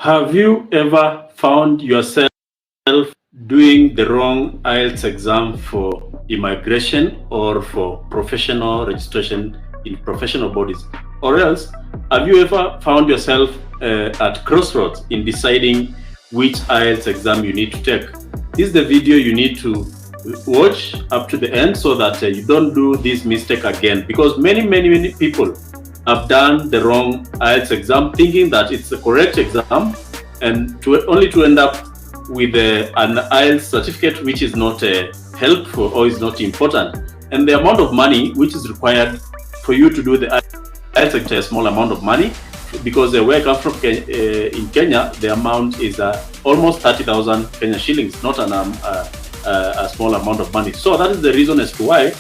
Have you ever found yourself doing the wrong Ielts exam for immigration or for professional registration in professional bodies? Or else, have you ever found yourself at crossroads in deciding which Ielts exam you need to take? This is the video you need to watch up to the end so that you don't do this mistake again, because many people have done the wrong Ielts exam thinking that it's the correct exam, and only to end up with an Ielts certificate which is not helpful or is not important. And the amount of money which is required for you to do the Ielts is a small amount of money, because where I come from in Kenya, the amount is almost 30,000 Kenya shillings, not a small amount of money. So that is the reason as to why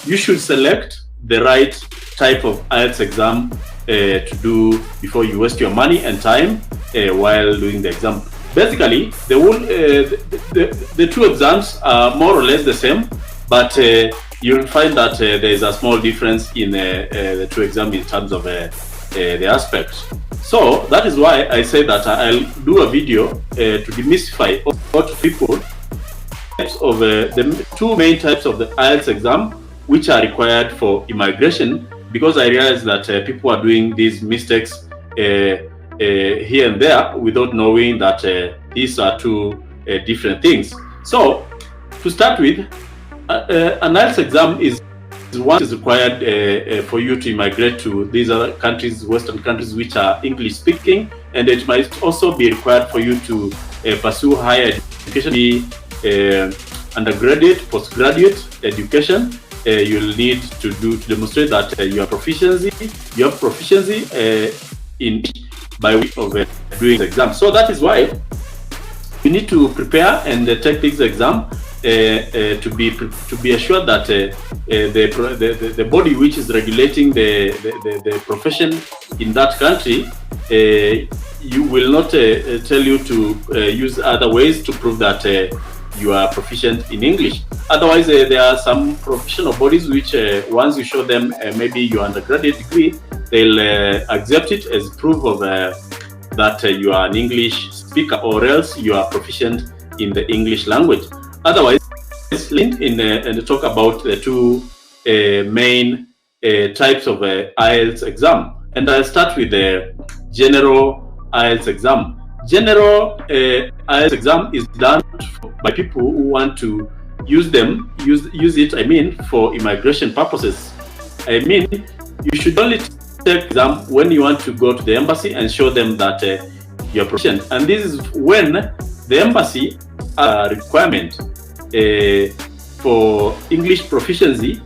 you should select the right type of Ielts exam to do before you waste your money and time while doing the exam. Basically, the two exams are more or less the same, but you'll find that there is a small difference in the two exams in terms of the aspects. So that is why I say that I'll do a video to demystify what people of the two main types of the Ielts exam which are required for immigration, because I realize that people are doing these mistakes here and there without knowing that these are two different things. So to start with, an Ielts exam is one is required for you to immigrate to these other countries, Western countries which are English speaking, and it might also be required for you to pursue higher education, undergraduate, postgraduate education. You'll need to demonstrate that you have proficiency in by way of doing the exam. So that is why you need to prepare and take this exam to be assured that the body which is regulating the profession in that country, you will not tell you to use other ways to prove that you are proficient in English. Otherwise, there are some professional bodies which once you show them maybe your undergraduate degree, they'll accept it as proof of that you are an English speaker, or else you are proficient in the English language. Otherwise, let's and talk about the two main types of Ielts exam. And I'll start with the general Ielts exam. General Ielts exam is done by people who want to use it, I mean, for immigration purposes. I mean, you should only take exam when you want to go to the embassy and show them that you're proficient. And this is when the embassy has a requirement for English proficiency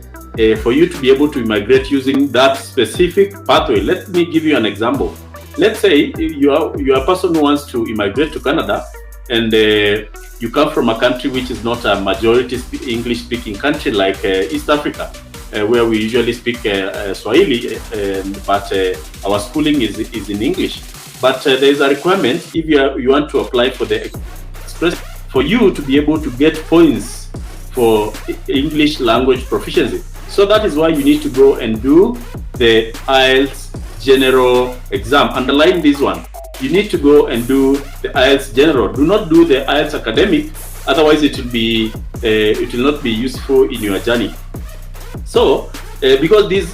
for you to be able to immigrate using that specific pathway. Let me give you an example. Let's say you are a person who wants to immigrate to Canada, and you come from a country which is not a majority English-speaking country like East Africa, where we usually speak Swahili, but our schooling is in English. But there is a requirement if you want to apply for the express, for you to be able to get points for English language proficiency. So that is why you need to go and do the Ielts general exam. Underline this one. You need to go and do the Ielts general. Do not do the Ielts academic, otherwise it will not be useful in your journey. So because these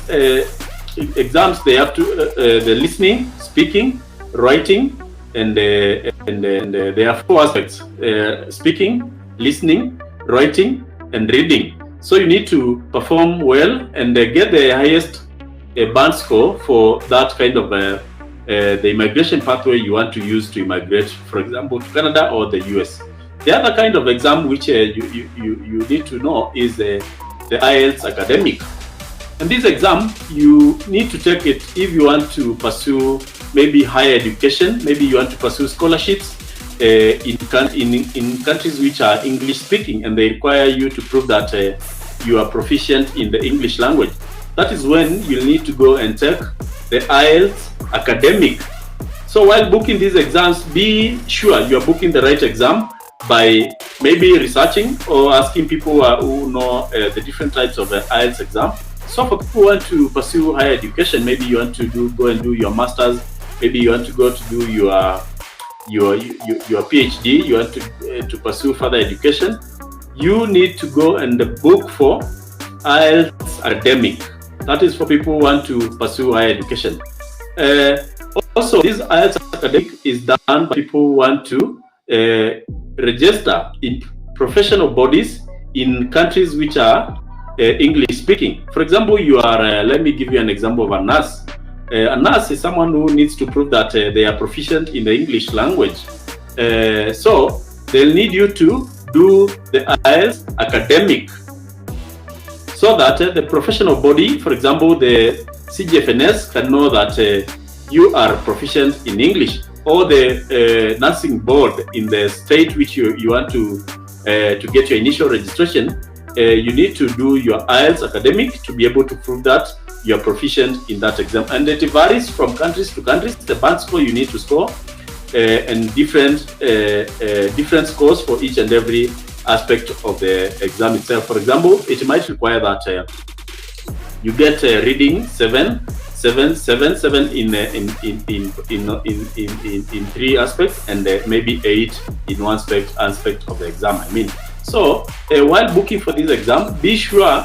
exams, they have to the listening, speaking, writing, and there are four aspects: speaking, listening, writing, and reading. So you need to perform well and get the highest band score for that kind of the immigration pathway you want to use to immigrate, for example, to Canada or the US. The other kind of exam which you need to know is the Ielts academic. And this exam, you need to take it if you want to pursue maybe higher education, maybe you want to pursue scholarships in countries which are English speaking, and they require you to prove that you are proficient in the English language. That is when you'll need to go and take the Ielts academic. So while booking these exams, be sure you are booking the right exam by maybe researching or asking people who know the different types of Ielts exam. So for people who want to pursue higher education, maybe you want to go and do your master's, maybe you want to go to do your your PhD, you want to pursue further education, you need to go and book for IELTS academic. That is for people who want to pursue higher education. Also, this IELTS academic is done by people who want to register in professional bodies in countries which are English speaking. For example, you are, let me give you an example of a nurse. A nurse is someone who needs to prove that they are proficient in the English language. So they'll need you to do the IELTS academic, so that the professional body, for example, the CGFNS, can know that you are proficient in English, or the nursing board in the state which you want to get your initial registration. You need to do your IELTS academic to be able to prove that you are proficient in that exam. And it varies from countries to countries. The band score you need to score, and different scores for each and every aspect of the exam itself. For example, it might require that you get reading 7 in 3 aspects, and maybe 8 in one aspect of the exam. I mean, so while booking for this exam, be sure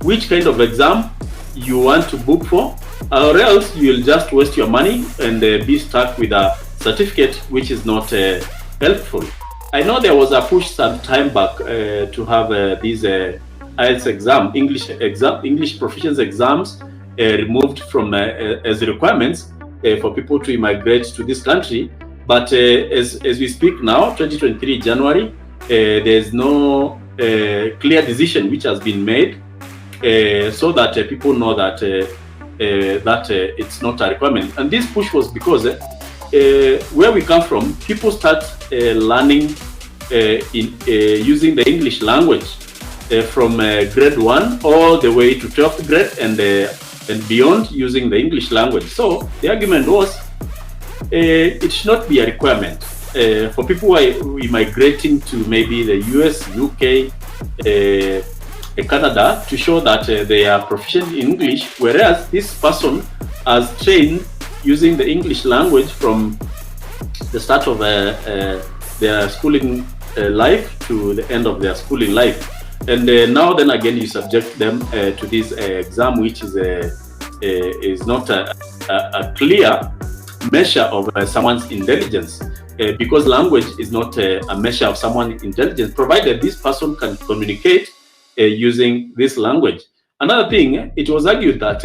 which kind of exam you want to book for, or else you'll just waste your money and be stuck with a certificate which is not helpful. I know there was a push some time back to have these IELTS exam, English proficiency exams removed from as requirements for people to immigrate to this country. But as we speak now, 2023 January, there's no clear decision which has been made, so that people know that it's not a requirement. And this push was because where we come from, people start learning using the English language from grade 1 all the way to 12th grade and beyond, using the English language. So the argument was it should not be a requirement for people who are immigrating to maybe the US, UK, Canada, to show that they are proficient in English, whereas this person has trained using the English language from the start of their schooling life to the end of their schooling life. And now then again you subject them to this exam, which is not a clear measure of someone's intelligence, because language is not a measure of someone's intelligence, provided this person can communicate using this language. Another thing, it was argued that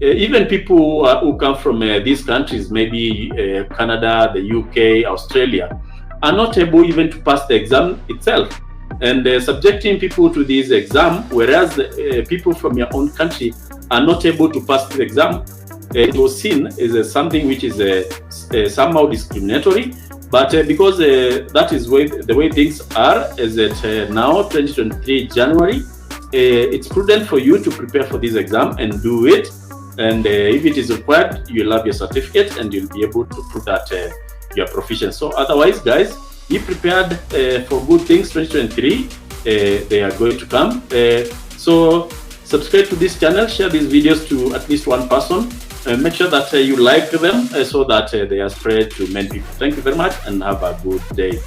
even people who come from these countries, maybe Canada, the UK, Australia, are not able even to pass the exam itself. And subjecting people to this exam, whereas people from your own country are not able to pass the exam, it was seen as something which is somehow discriminatory. But because that is the way things are, as it now 2023 January, it's prudent for you to prepare for this exam and do it. And if it is required, you'll have your certificate and you'll be able to prove that you're proficient. So otherwise, guys, be prepared for good things. 2023, they are going to come. So subscribe to this channel, share these videos to at least one person, and make sure that you like them so that they are spread to many people. Thank you very much and have a good day.